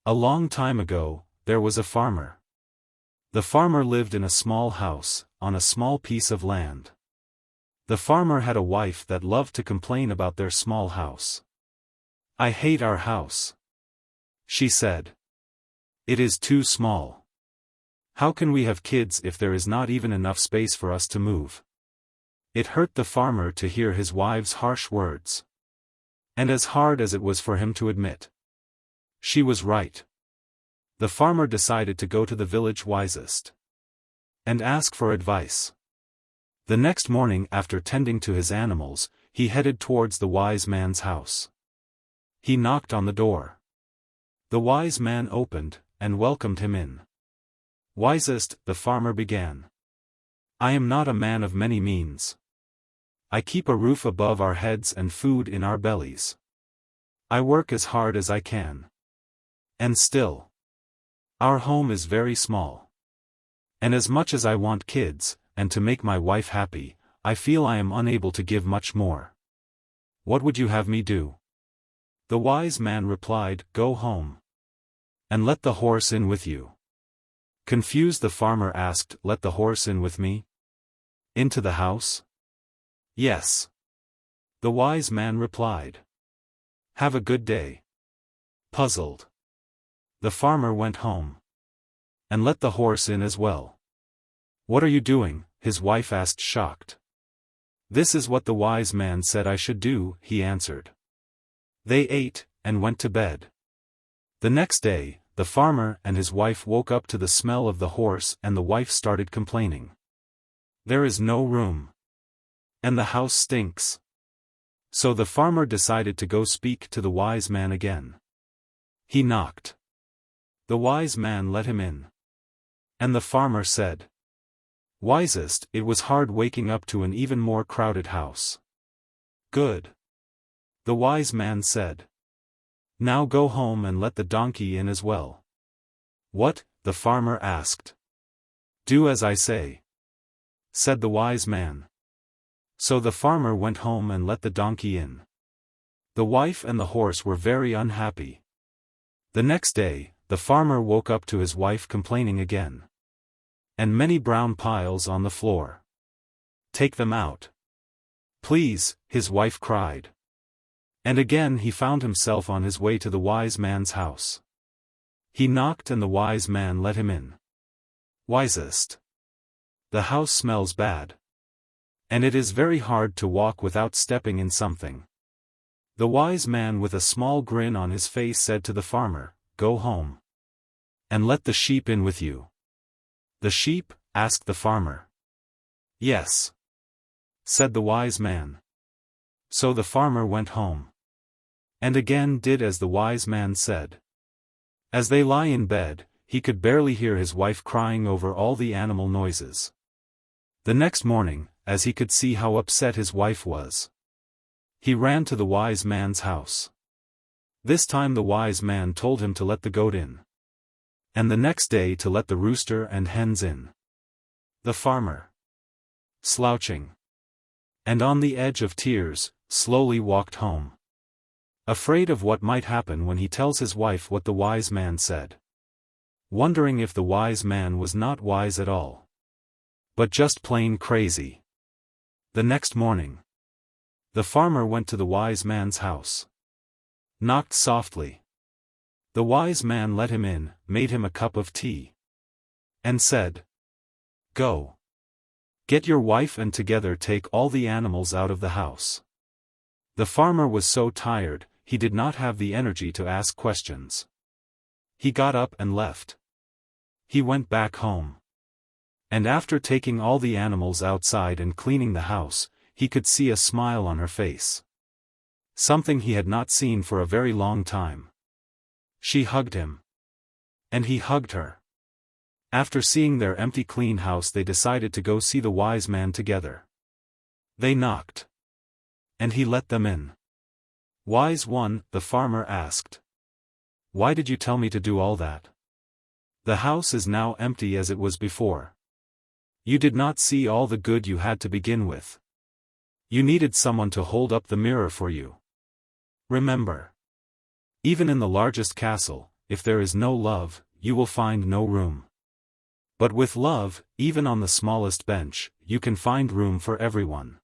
A long time ago, there was a farmer. The farmer lived in a small house, on a small piece of land. The farmer had a wife that loved to complain about their small house. "I hate our house," she said. "It is too small. How can we have kids if there is not even enough space for us to move?" It hurt the farmer to hear his wife's harsh words. And as hard as it was for him to admit, she was right, the farmer decided to go to the village wisest and ask for advice. The next morning, after tending to his animals, he headed towards the wise man's house. He knocked on the door. The wise man opened, and welcomed him in. "Wisest," the farmer began, "I am not a man of many means. I keep a roof above our heads and food in our bellies. I work as hard as I can. And still, our home is very small. And as much as I want kids, and to make my wife happy, I feel I am unable to give much more. What would you have me do?" The wise man replied, "Go home. And let the horse in with you." Confused, the farmer asked, "Let the horse in with me? Into the house?" "Yes." The wise man replied. "Have a good day." Puzzled, the farmer went home. "And let the horse in as well." "What are you doing?" his wife asked, shocked. "This is what the wise man said I should do," he answered. They ate, and went to bed. The next day, the farmer and his wife woke up to the smell of the horse, and the wife started complaining. "There is no room. And the house stinks." So the farmer decided to go speak to the wise man again. He knocked. The wise man let him in. And the farmer said, "Wisest, it was hard waking up to an even more crowded house." "Good," the wise man said. "Now go home and let the donkey in as well." "What?" the farmer asked. "Do as I say," said the wise man. So the farmer went home and let the donkey in. The wife and the horse were very unhappy. The next day, the farmer woke up to his wife complaining again. "And many brown piles on the floor. Take them out, please," his wife cried. And again he found himself on his way to the wise man's house. He knocked and the wise man let him in. "Wisest, the house smells bad. And it is very hard to walk without stepping in something." The wise man with a small grin on his face said to the farmer, "Go home. And let the sheep in with you." "The sheep?" asked the farmer. "Yes," said the wise man. So the farmer went home. And again did as the wise man said. As they lie in bed, he could barely hear his wife crying over all the animal noises. The next morning, as he could see how upset his wife was, he ran to the wise man's house. This time the wise man told him to let the goat in. And the next day to let the rooster and hens in. The farmer, slouching and on the edge of tears, slowly walked home, afraid of what might happen when he tells his wife what the wise man said. Wondering if the wise man was not wise at all, but just plain crazy. The next morning, the farmer went to the wise man's house. Knocked softly. The wise man let him in, made him a cup of tea, and said, "Go. Get your wife and together take all the animals out of the house." The farmer was so tired, he did not have the energy to ask questions. He got up and left. He went back home. And after taking all the animals outside and cleaning the house, he could see a smile on her face. Something he had not seen for a very long time. She hugged him. And he hugged her. After seeing their empty clean house, they decided to go see the wise man together. They knocked. And he let them in. "Wise one," the farmer asked, "why did you tell me to do all that? The house is now empty as it was before. You did not see all the good you had to begin with. You needed someone to hold up the mirror for you. Remember, even in the largest castle, if there is no love, you will find no room. But with love, even on the smallest bench, you can find room for everyone.